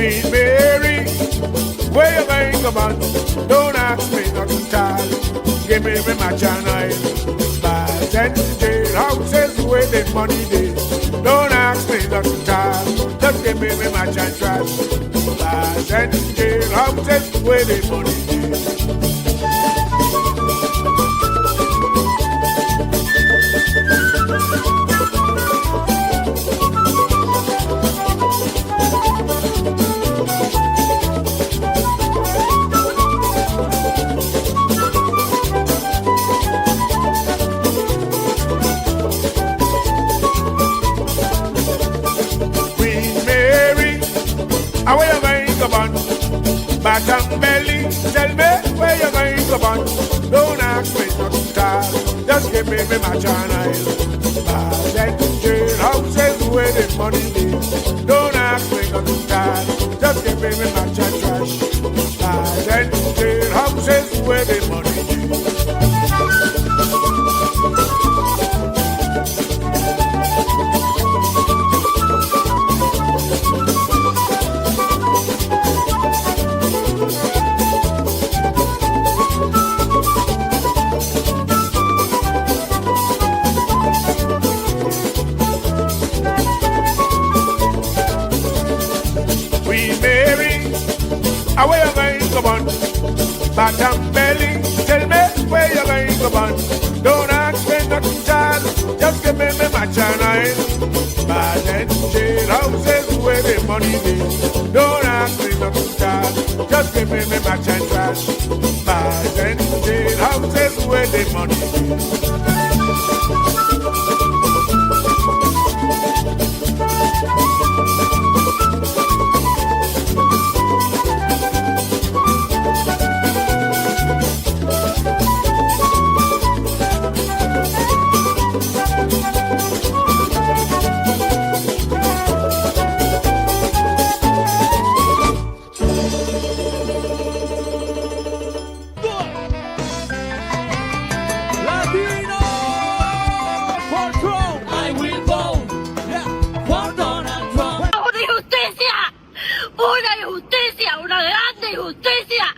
Queen Mary, where you going, come on? Don't ask me nothing, child. Give me match and oil. Bars and jailhouses where the money dey. Don't ask me nothing, child. Just give me match and trash. Bars and jailhouses where the money dey. Where you going, come on? Back and belly, tell me where you going, come on? Don't ask me nothing, child. Just give me match and oil. Bars and jailhouses where the money is. Don't ask me nothing, child. Just give me match and trash. Bars and jailhouses where the money is. Where you going, come on? Back and belly, tell me where you going, come on? Don't ask me nothing, child. Just give me match and oil. Bars and jailhouses where the money is. Don't ask me nothing, child. Just give me match and trash. Bars and jailhouses where the money is.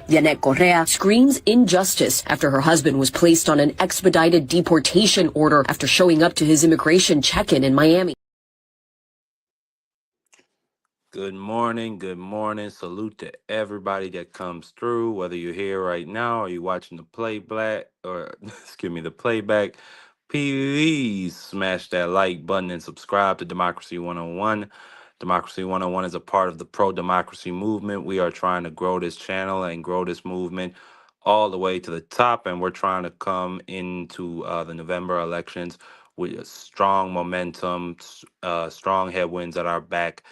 Janet Correa screams injustice after her husband was placed on an expedited deportation order after showing up to his immigration check-in in Miami. Good morning. Salute to everybody that comes through, whether you're here right now or you're watching the playback the playback. Please smash that like button and subscribe to Democracy 101. Democracy 101 is a part of the pro-democracy movement. We are trying to grow this channel and grow this movement all the way to the top, and we're trying to come into the November elections with a strong momentum, strong headwinds at our back,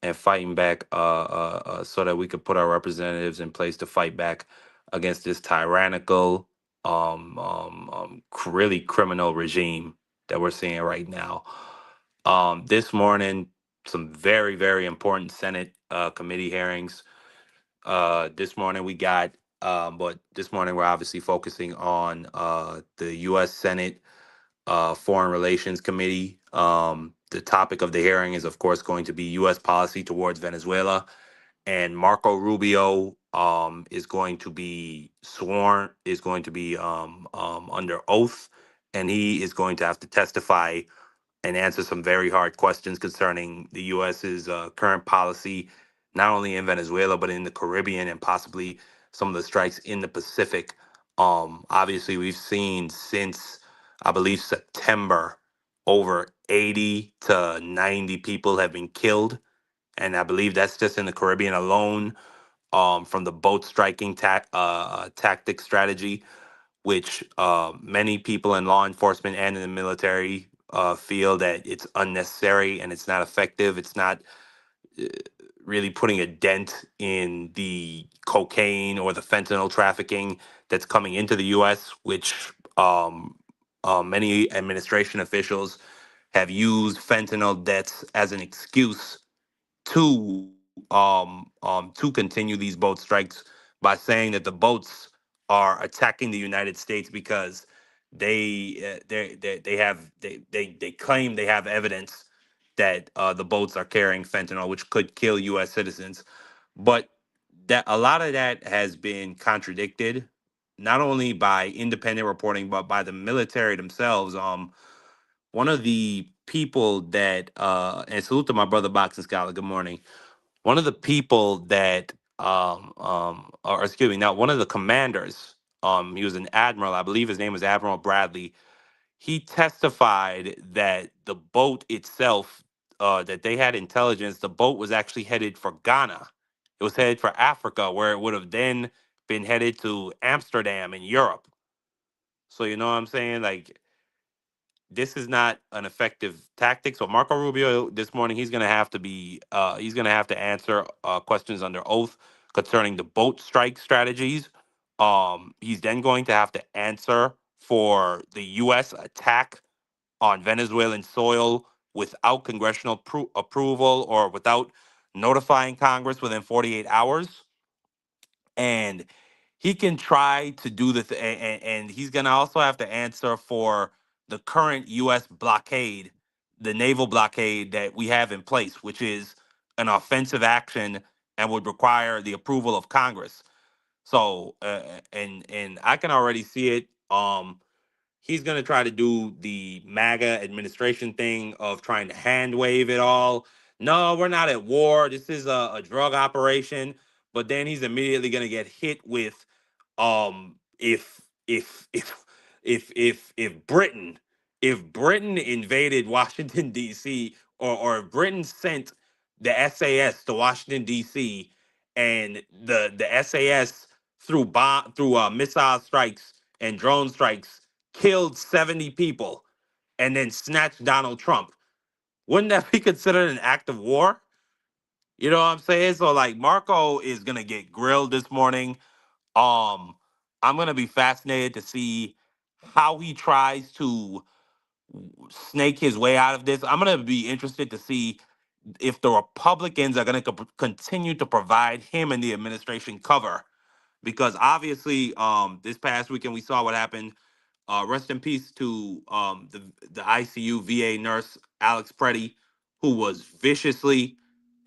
and fighting back so that we could put our representatives in place to fight back against this tyrannical, really criminal regime that we're seeing right now. This morning, some very, very important Senate committee hearings. This morning we got, but this morning we're obviously focusing on the U.S. Senate Foreign Relations Committee. The topic of the hearing is, of course, going to be U.S. policy towards Venezuela, and Marco Rubio is going to be under oath, and he is going to have to testify and answer some very hard questions concerning the U.S.'s current policy, not only in Venezuela, but in the Caribbean and possibly some of the strikes in the Pacific. Obviously, we've seen since, I believe, September, over 80 to 90 people have been killed. And I believe that's just in the Caribbean alone, from the boat striking tactic strategy, which many people in law enforcement and in the military feel that it's unnecessary and it's not effective. It's not uh, really putting a dent in the cocaine or the fentanyl trafficking that's coming into the U.S., which many administration officials have used fentanyl deaths as an excuse to to continue these boat strikes by saying that the boats are attacking the United States because they claim they have evidence that the boats are carrying fentanyl, which could kill U.S. citizens. But that a lot of that has been contradicted, not only by independent reporting but by the military themselves. One of the people that and salute to my brother Boxing Scholar, good morning. One of the people that or excuse me, now one of the commanders, he was an admiral, I believe his name was Admiral Bradley. He testified that the boat itself, that they had intelligence, the boat was actually headed for Ghana. It was headed for Africa, where it would have then been headed to Amsterdam in Europe. So you know what I'm saying? Like, this is not an effective tactic. So Marco Rubio this morning, he's gonna have to answer questions under oath concerning the boat strike strategies. He's then going to have to answer for the U.S. attack on Venezuelan soil without congressional approval or without notifying Congress within 48 hours. And he can try to do the and he's going to also have to answer for the current U.S. blockade, the naval blockade that we have in place, which is an offensive action and would require the approval of Congress. So, and I can already see it. He's going to try to do the MAGA administration thing of trying to hand wave it all. No, we're not at war. This is a drug operation. But then he's immediately going to get hit with if Britain, if Britain invaded Washington D.C., or if Britain sent the SAS to Washington D.C., and the SAS through missile strikes and drone strikes killed 70 people and then snatched Donald Trump, wouldn't that be considered an act of war? You know what I'm saying? So like Marco is gonna get grilled this morning. Um, I'm gonna be fascinated to see how he tries to snake his way out of this. I'm gonna be interested to see if the Republicans are gonna continue to provide him and the administration cover, because obviously, this past weekend we saw what happened. Rest in peace to the ICU VA nurse Alex Preddy, who was viciously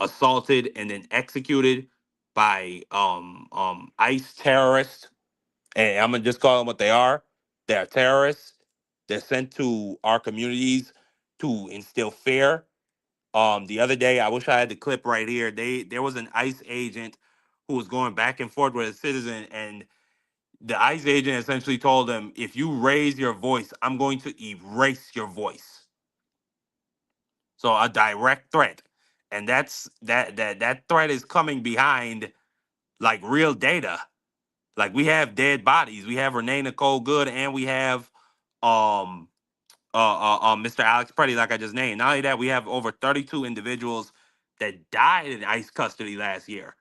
assaulted and then executed by ICE terrorists. And I'm gonna just call them what they are. They're terrorists. They're sent to our communities to instill fear. The other day, I wish I had the clip right here. There was an ICE agent who was going back and forth with a citizen, and the ICE agent essentially told him, "If you raise your voice, I'm going to erase your voice." So a direct threat, and that threat is coming behind like real data. Like, we have dead bodies. We have Renee Nicole Good, and we have um Mr. Alex Preddy, like I just named. Not only that, we have over 32 individuals that died in ICE custody last year.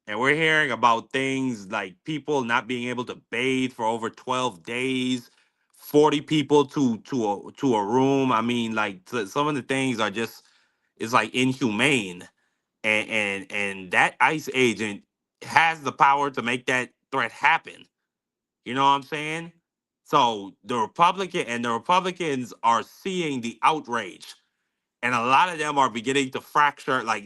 And we're hearing about things like people not being able to bathe for over 12 days, 40 people to a room. I mean, like, some of the things are just, it's like inhumane. And that ICE agent has the power to make that threat happen. You know what I'm saying? So the Republicans are seeing the outrage, and a lot of them are beginning to fracture. Like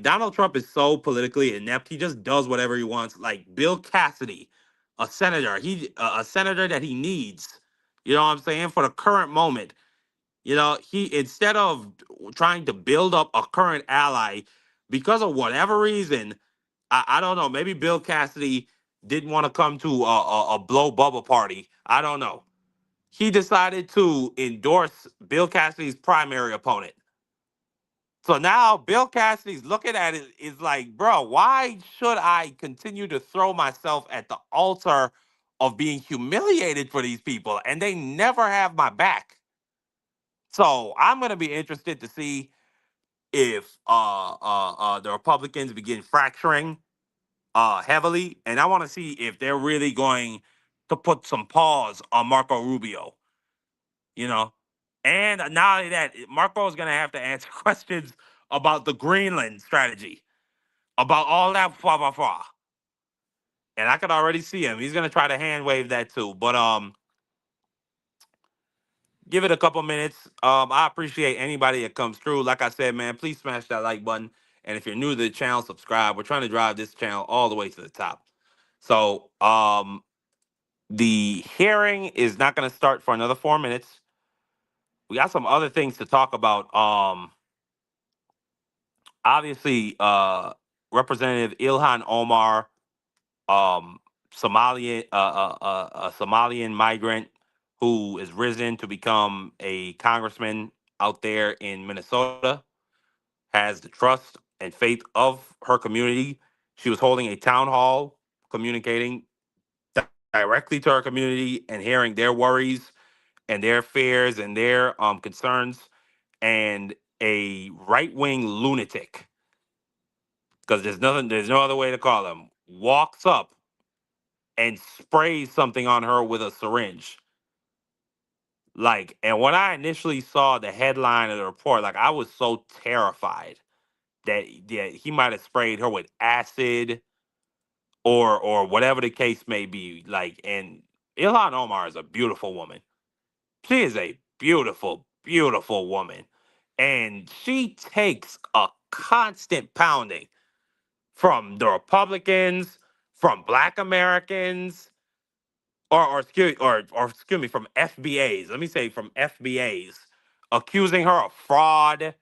Donald Trump is so politically inept. He just does whatever he wants. Like Bill Cassidy, a senator, a senator that he needs. You know what I'm saying, for the current moment. You know, he, instead of trying to build up a current ally, because of whatever reason, I don't know. Maybe Bill Cassidy didn't want to come to a blow bubble party. I don't know. He decided to endorse Bill Cassidy's primary opponent. So now Bill Cassidy's looking at it is like, bro, why should I continue to throw myself at the altar of being humiliated for these people? And they never have my back. So I'm gonna be interested to see if the Republicans begin fracturing heavily, and I want to see if they're really going to put some pause on Marco Rubio. You know, and not only that, Marco is going to have to answer questions about the Greenland strategy, about all that blah blah blah. And I could already see him. He's going to try to hand wave that too. But give it a couple minutes. I appreciate anybody that comes through. Like I said, man, please smash that like button. And if you're new to the channel, subscribe. We're trying to drive this channel all the way to the top. So the hearing is not going to start for another 4 minutes. We got some other things to talk about. Obviously, Representative Ilhan Omar, um, a Somalian migrant who is risen to become a congressman out there in Minnesota, has the trust and faith of her community. She was holding a town hall, communicating directly to her community and hearing their worries and their fears and their concerns. And a right wing lunatic, because there's no other way to call him, walks up and sprays something on her with a syringe. Like, and when I initially saw the headline of the report, like, I was so terrified that he might have sprayed her with acid or whatever the case may be. Like, and Ilhan Omar is a beautiful woman. She is a beautiful, beautiful woman. And she takes a constant pounding from the Republicans, from Black Americans, or excuse me, from FBAs. Let me say from FBAs, accusing her of fraud,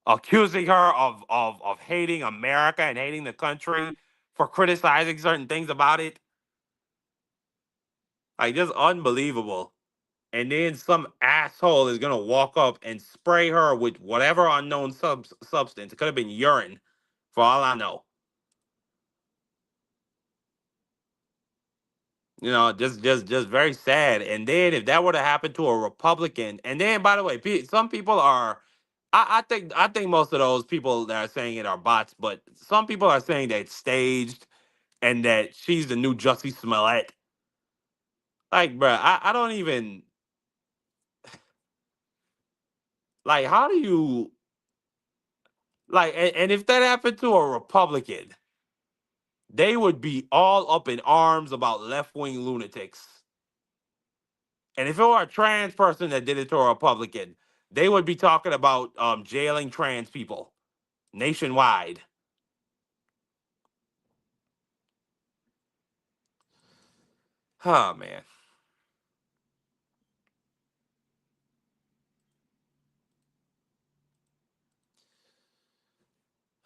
accusing her of hating America and hating the country for criticizing certain things about it. Like, just unbelievable. And then some asshole is gonna walk up and spray her with whatever unknown substance. It could have been urine, for all I know. You know, just very sad. And then if that were to happen to a Republican, and then by the way, some people are, I think most of those people that are saying it are bots, but some people are saying that it's staged and that she's the new Jussie Smollett. Like, bruh, I don't even like. How do you like? And if that happened to a Republican, they would be all up in arms about left wing lunatics. And if it were a trans person that did it to a Republican, they would be talking about jailing trans people nationwide. Oh, man.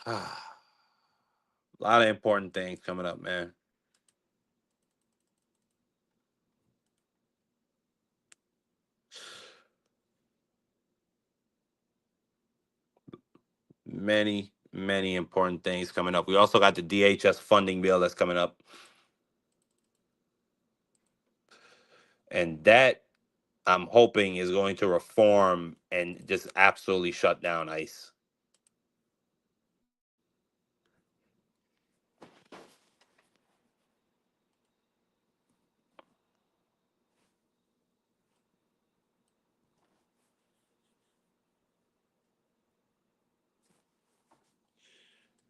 A lot of important things coming up, man. Many, many important things coming up. We also got the DHS funding bill that's coming up. And that, I'm hoping, is going to reform and just absolutely shut down ICE.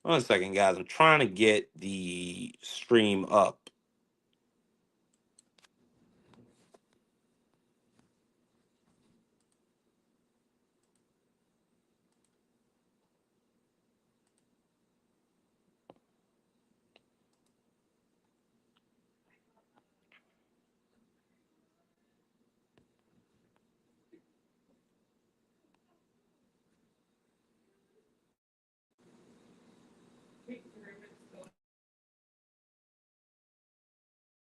One second, guys. I'm trying to get the stream up.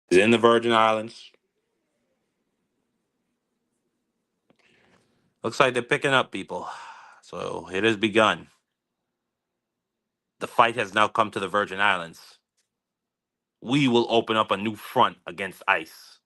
It's in the Virgin Islands. Looks like they're picking up people. So it has begun. The fight has now come to the Virgin Islands. We will open up a new front against ICE.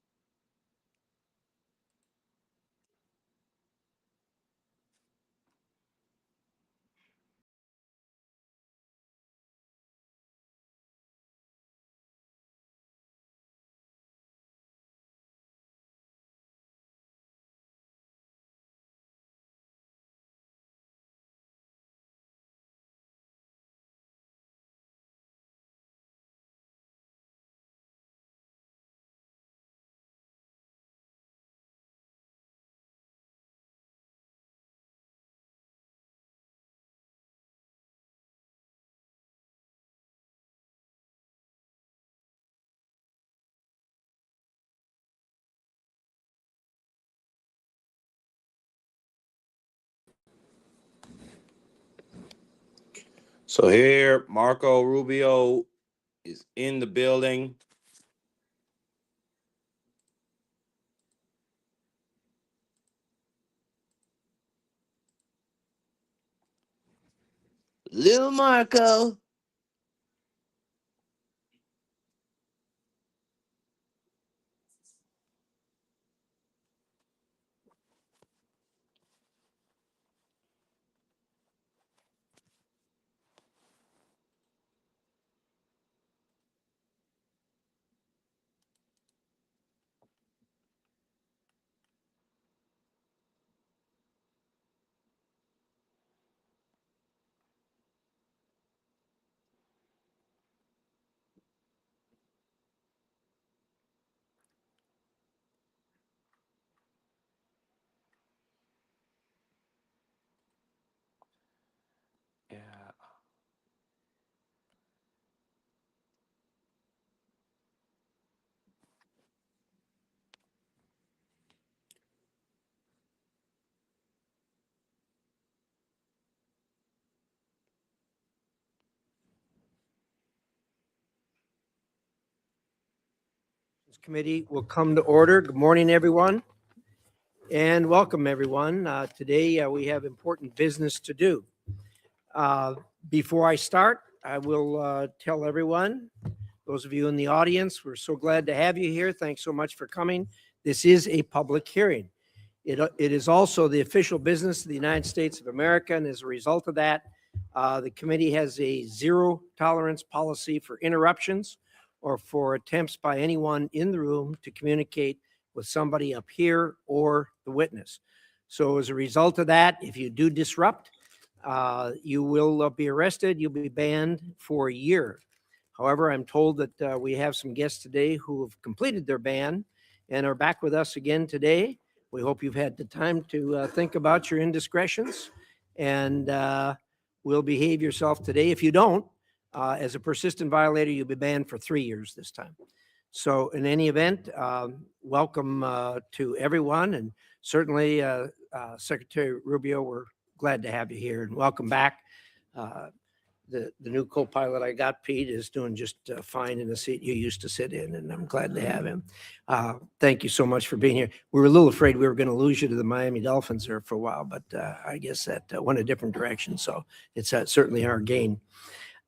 So here, Marco Rubio is in the building. Little Marco. Yeah. This committee will come to order. Good morning, everyone, and welcome, everyone. Today, we have important business to do. Before I start, I will tell everyone, those of you in the audience, we're so glad to have you here. Thanks so much for coming. This is a public hearing. It is also the official business of the United States of America, and as a result of that, the committee has a zero tolerance policy for interruptions or for attempts by anyone in the room to communicate with somebody up here or the witness. So as a result of that, if you do disrupt, you will be arrested. You'll be banned for a year. However, I'm told that we have some guests today who have completed their ban and are back with us again today. We hope you've had the time to think about your indiscretions and will behave yourself today. If you don't, as a persistent violator, you'll be banned for 3 years this time. So in any event, welcome to everyone, and certainly Secretary Rubio, we're glad to have you here, and welcome back. The new co-pilot I got, Pete, is doing just fine in the seat you used to sit in, and I'm glad to have him. Thank you so much for being here. We were a little afraid we were going to lose you to the Miami Dolphins there for a while, but I guess that went a different direction, so it's certainly our gain.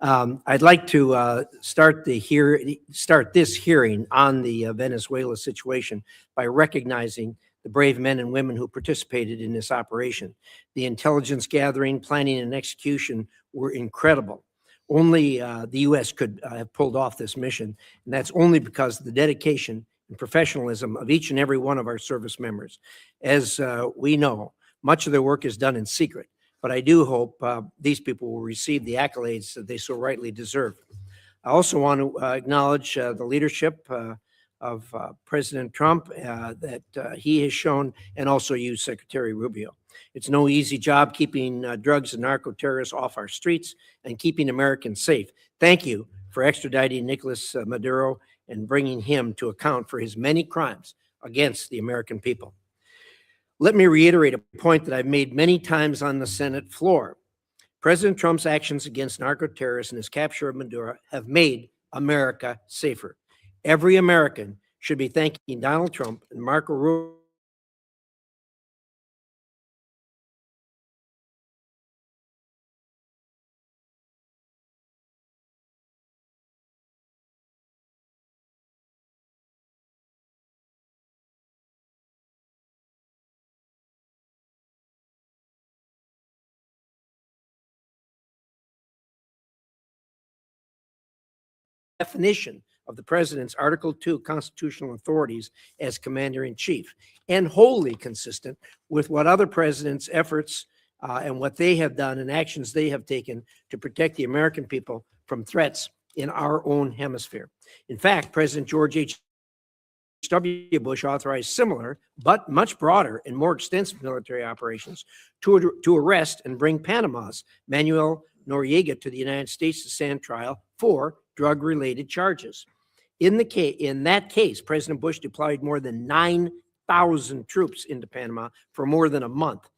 I'd like to start this hearing on the Venezuela situation by recognizing the brave men and women who participated in this operation. The intelligence gathering, planning, and execution were incredible. Only the U.S. could have pulled off this mission, and that's only because of the dedication and professionalism of each and every one of our service members. As we know, much of their work is done in secret, but I do hope these people will receive the accolades that they so rightly deserve. I also want to acknowledge the leadership of President Trump that he has shown, and also you, Secretary Rubio. It's no easy job keeping drugs and narco terrorists off our streets and keeping Americans safe. Thank you for extraditing Nicolas Maduro and bringing him to account for his many crimes against the American people. Let me reiterate a point that I've made many times on the Senate floor. President Trump's actions against narco terrorists and his capture of Maduro have made America safer. Every American should be thanking Donald Trump and Marco Rubio definition of the president's Article 2 constitutional authorities as commander-in-chief, and wholly consistent with what other presidents' efforts and what they have done and actions they have taken to protect the American people from threats in our own hemisphere. In fact, President George H.W. Bush authorized similar, but much broader and more extensive military operations to arrest and bring Panama's Manuel Noriega to the United States to stand trial for drug-related charges. In that case, President Bush deployed more than 9,000 troops into Panama for more than a month.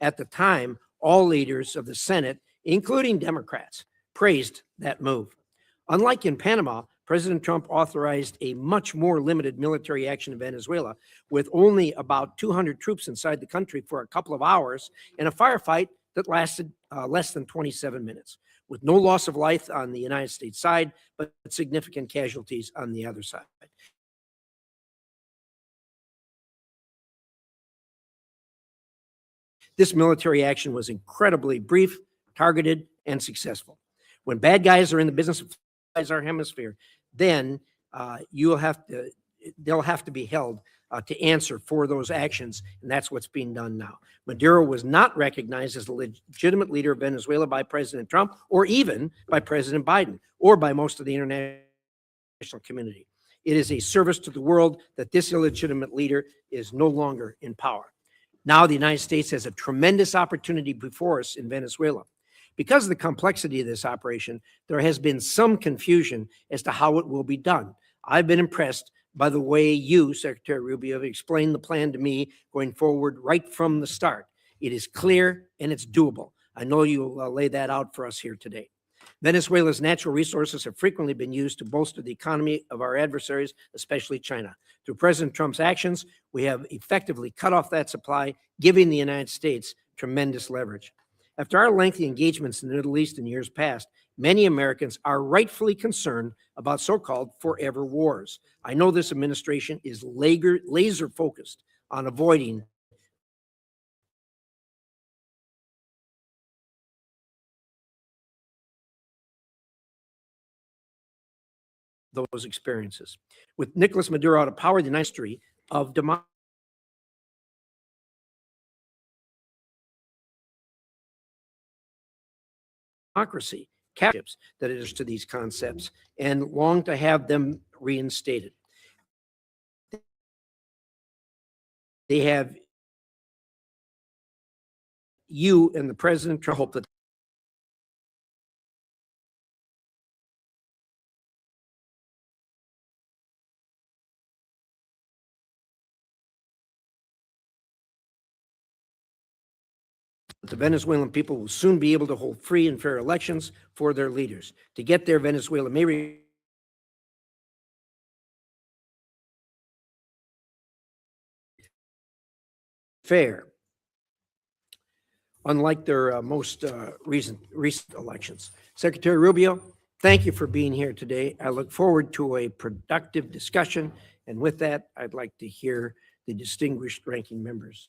At the time, all leaders of the Senate, including Democrats, praised that move. Unlike in Panama, President Trump authorized a much more limited military action in Venezuela, with only about 200 troops inside the country for a couple of hours and a firefight that lasted less than 27 minutes, with no loss of life on the United States side, but significant casualties on the other side. This military action was incredibly brief, targeted, and successful. When bad guys are in the business of our hemisphere, then they'll have to be held to answer for those actions, and that's what's being done now. Maduro was not recognized as a legitimate leader of Venezuela by President Trump, or even by President Biden, or by most of the international community. It is a service to the world that this illegitimate leader is no longer in power. Now the United States has a tremendous opportunity before us in Venezuela. Because of the complexity of this operation, there has been some confusion as to how it will be done. I've been impressed by the way you, Secretary Rubio, have explained the plan to me going forward right from the start. It is clear and it's doable. I know you'll lay that out for us here today. Venezuela's natural resources have frequently been used to bolster the economy of our adversaries, especially China. Through President Trump's actions, we have effectively cut off that supply, giving the United States tremendous leverage. After our lengthy engagements in the Middle East in years past, many Americans are rightfully concerned about so-called forever wars. I know this administration is laser focused on avoiding those experiences. With Nicolas Maduro out of power, the United States of democracy, captives that it is to these concepts, and long to have them reinstated. They have you and the president to hope that the Venezuelan people will soon be able to hold free and fair elections for their leaders. To get there, Venezuela may fair, unlike their most recent elections. Secretary Rubio, thank you for being here today. I look forward to a productive discussion. And with that, I'd like to hear the distinguished ranking members.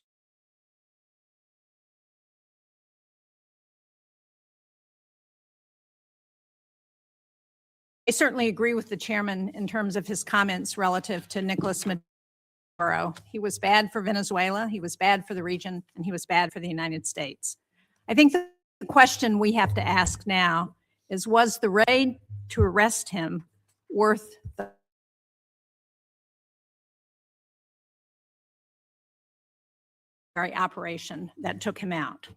I certainly agree with the chairman in terms of his comments relative to Nicolas Maduro. He was bad for Venezuela, he was bad for the region, and he was bad for the United States. I think the question we have to ask now is, was the raid to arrest him worth the operation that took him out?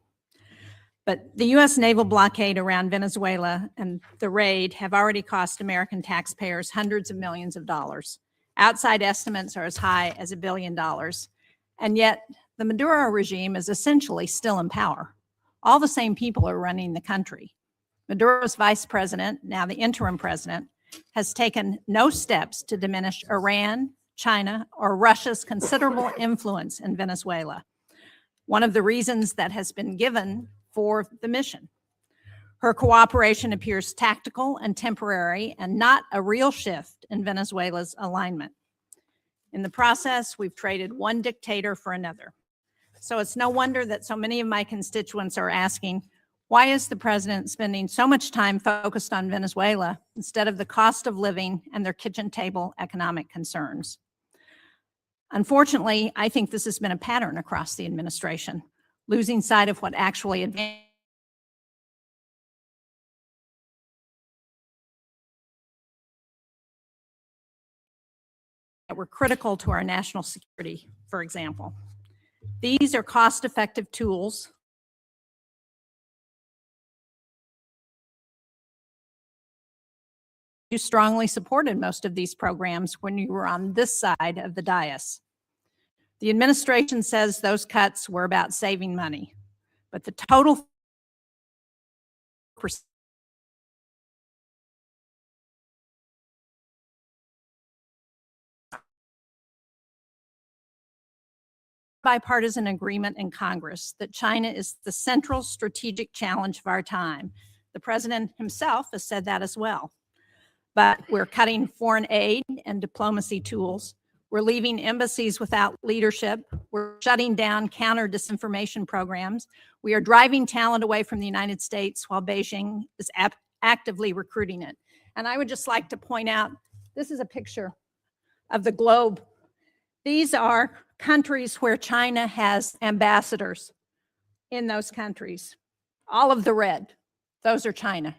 But the U.S. naval blockade around Venezuela and the raid have already cost American taxpayers hundreds of millions of dollars. Outside estimates are as high as $1 billion. And yet the Maduro regime is essentially still in power. All the same people are running the country. Maduro's vice president, now the interim president, has taken no steps to diminish Iran, China, or Russia's considerable influence in Venezuela. One of the reasons that has been given for the mission. Her cooperation appears tactical and temporary and not a real shift in Venezuela's alignment. In the process, we've traded one dictator for another. So it's no wonder that so many of my constituents are asking, why is the president spending so much time focused on Venezuela instead of the cost of living and their kitchen table economic concerns? Unfortunately, I think this has been a pattern across the administration, losing sight of what actually advanced that were critical to our national security, for example. These are cost-effective tools you strongly supported most of these programs when you were on this side of the dais. The administration says those cuts were about saving money, but the total bipartisan agreement in Congress that China is the central strategic challenge of our time. The president himself has said that as well. But we're cutting foreign aid and diplomacy tools. We're leaving embassies without leadership. We're shutting down counter disinformation programs. We are driving talent away from the United States while Beijing is actively recruiting it. And I would just like to point out, this is a picture of the globe. These are countries where China has ambassadors in those countries. All of the red, those are China.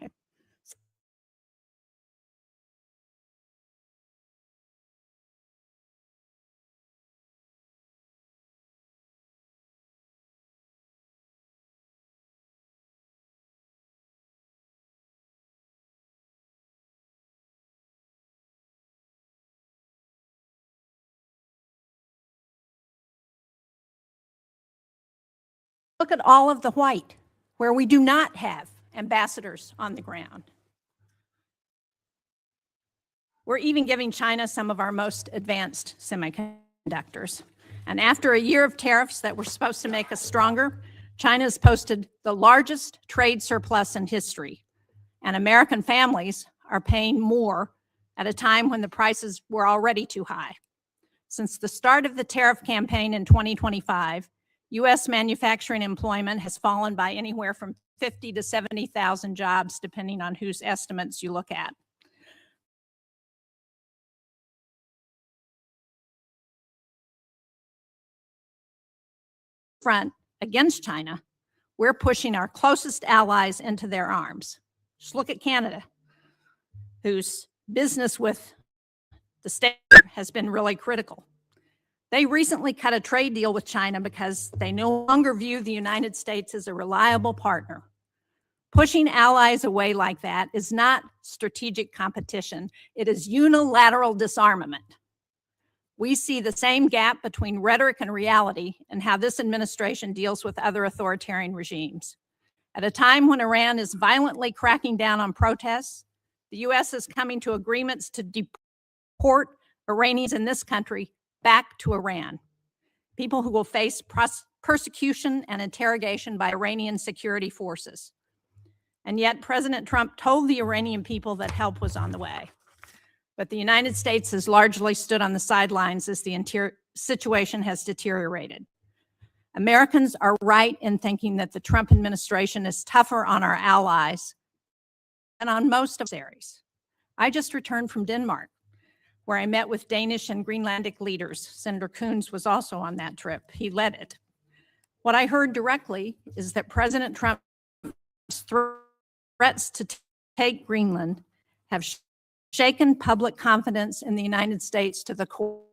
Look at all of the white, where we do not have ambassadors on the ground. We're even giving China some of our most advanced semiconductors. And after a year of tariffs that were supposed to make us stronger, China has posted the largest trade surplus in history. And American families are paying more at a time when the prices were already too high. Since the start of the tariff campaign in 2025, U.S. manufacturing employment has fallen by anywhere from 50 to 70,000 jobs, depending on whose estimates you look at. Front against China, we're pushing our closest allies into their arms. Just look at Canada, whose business with the state has been really critical. They recently cut a trade deal with China because they no longer view the United States as a reliable partner. Pushing allies away like that is not strategic competition. It is unilateral disarmament. We see the same gap between rhetoric and reality in how this administration deals with other authoritarian regimes. At a time when Iran is violently cracking down on protests, the U.S. is coming to agreements to deport Iranians in this country back to Iran, people who will face persecution and interrogation by Iranian security forces. And yet President Trump told the Iranian people that help was on the way. But the United States has largely stood on the sidelines as the situation has deteriorated. Americans are right in thinking that the Trump administration is tougher on our allies than on most of areas. I just returned from Denmark, where I met with Danish and Greenlandic leaders. Senator Coons was also on that trip. He led it. What I heard directly is that President Trump's threats to take Greenland have shaken public confidence in the United States to the core.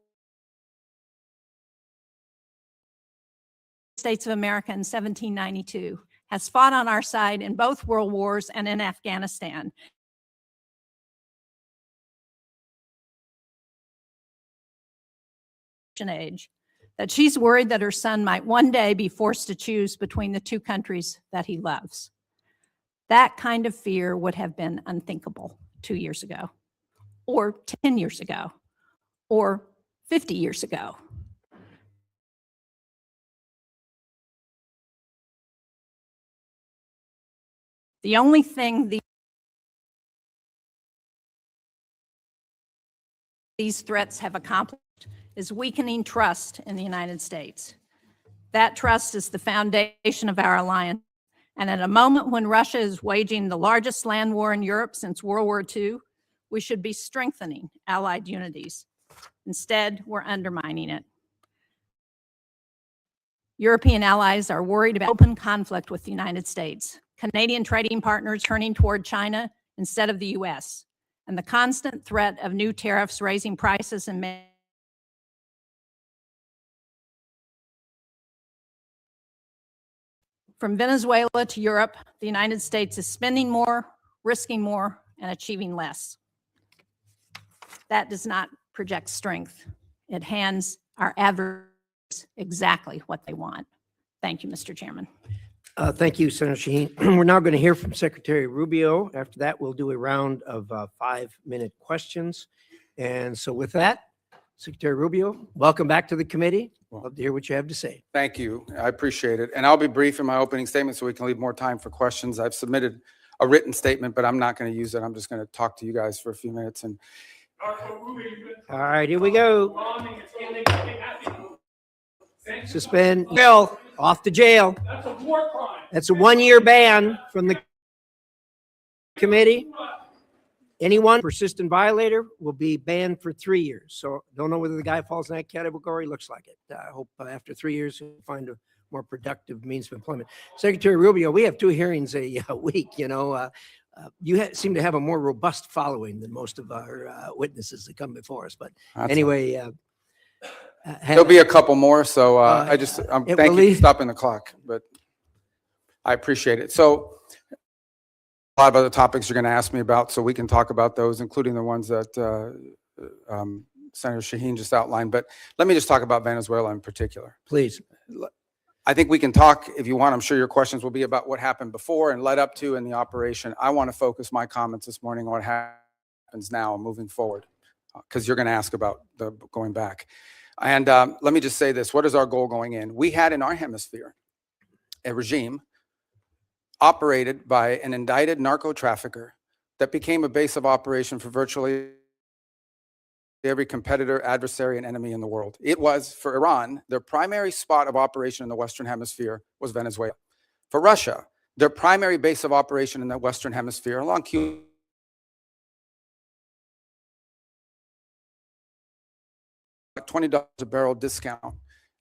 States of America in 1792 has fought on our side in both world wars and in Afghanistan. Age, that she's worried that her son might one day be forced to choose between the two countries that he loves. That kind of fear would have been unthinkable 2 years ago, or 10 years ago, or 50 years ago. The only thing these threats have accomplished is weakening trust in the United States. That trust is the foundation of our alliance. And at a moment when Russia is waging the largest land war in Europe since World War II, we should be strengthening allied unities. Instead, we're undermining it. European allies are worried about open conflict with the United States, Canadian trading partners turning toward China instead of the US, and the constant threat of new tariffs raising prices and from Venezuela to Europe, the United States is spending more, risking more, and achieving less. That does not project strength. It hands our adversaries exactly what they want. Thank you, Mr. Chairman. Thank you, Senator Shaheen. We're now going to hear from Secretary Rubio. After that, we'll do a round of 5-minute questions. And so with that, Secretary Rubio, welcome back to the committee. Love to hear what you have to say. Thank you. I appreciate it. And I'll be brief in my opening statement so we can leave more time for questions. I've submitted a written statement, but I'm not going to use it. I'm just going to talk to you guys for a few minutes. And All right, here we go. Suspend Bill off to jail. That's a 1-year ban from the committee. Anyone persistent violator will be banned for 3 years. So don't know whether the guy falls in that category. Looks like it. I hope after 3 years he'll find a more productive means of employment. Secretary Rubio, we have 2 hearings a week. You know, seem to have a more robust following than most of our witnesses that come before us. But anyway, there'll be a couple more. So thank you for stopping the clock, but I appreciate it. So a lot of other topics you're going to ask me about, so we can talk about those, including the ones that Senator Shaheen just outlined. But let me just talk about Venezuela in particular. Please. I think we can talk, if you want. I'm sure your questions will be about what happened before and led up to in the operation. I want to focus my comments this morning on what happens now moving forward, because you're going to ask about the going back. And let me just say this. What is our goal going in? We had in our hemisphere a regime operated by an indicted narco trafficker that became a base of operation for virtually every competitor, adversary, and enemy in the world. It was, for Iran, their primary spot of operation in the Western Hemisphere was Venezuela. For Russia, their primary base of operation in the Western Hemisphere along Cuba, $20 a barrel discount.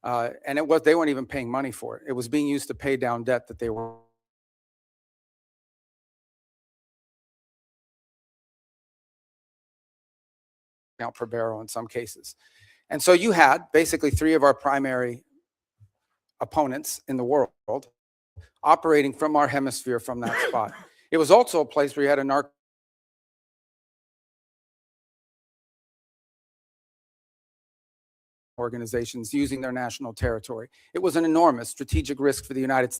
And they weren't even paying money for it. It was being used to pay down debt that they were per barrel in some cases. And so you had basically 3 of our primary opponents in the world operating from our hemisphere from that spot. It was also a place where you had a narco organizations using their national territory. It was an enormous strategic risk for the United States.